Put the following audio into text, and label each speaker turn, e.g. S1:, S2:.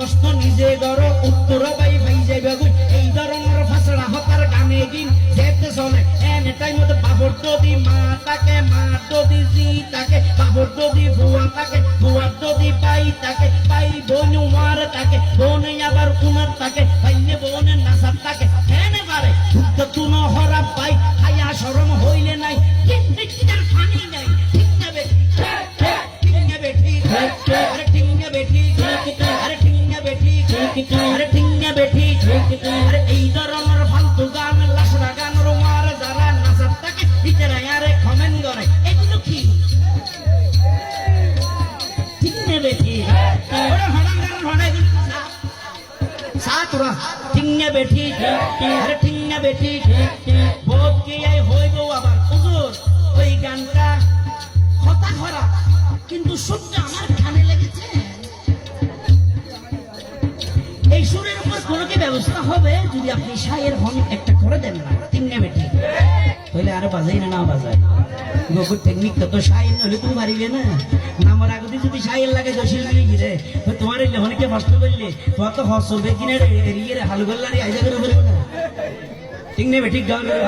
S1: প্রশ্ন নিজে গড় উত্তর পাই পাই যাইবে গুই এই ধরনের ফাসড়া হতার গানে গিন যেতে চলে এনে টাইম মতো বাবর যদি মা তাকে মা যদি জি তাকে বাবর যদি বুয়া তাকে বুয়া যদি পাই তাকে পাই বোন উমার তাকে বোন আবার উনার তাকে পাইলে বোনের নাসার তাকে এনে পারে শুদ্ধ তুনো হরা পাই হায়া শরম হইলে নাই কিন্তু ফানি নাই ঠিক না বেটি ঠিক না বেটি আরে ঠিক না বেটি আরে ঠিক না বেটি আরে ঠিক না বেটি আরে এই ধরনের ফালতু গান লাশরা গান রোমার যারা নাচার তাকে ভিতরে আরে কমেন্ট করে এগুলো কি ঠিক না বেটি ওরা হড়াং গান হড়াই সাতরা ঠিক না বেটি আরে ঠিক না বেটি বহুত কি এই হইব আবার হুজুর ওই গানটা হতা খরা কিন্তু শুনতে আমার কানে লেগেছে এই সুরের উপর কোনো কি ব্যবস্থা হবে যদি আপনি শায়ের হন একটা করে দেন না ঠিক না বেটি তাহলে আরো বাজাই না বাজাই গোকুর টেকনিক তো শায়ের হলে তুমি পারিবে না নামার আগে যদি শায়ের লাগে জসিল মিলি গিরে তোমার এই লেখনকে কষ্ট করলে তোমার তো হস চলবে কিনা এরিয়ে হাল গোল্লারি আইজা করে বলবো না ঠিক নেবে ঠিক গান করে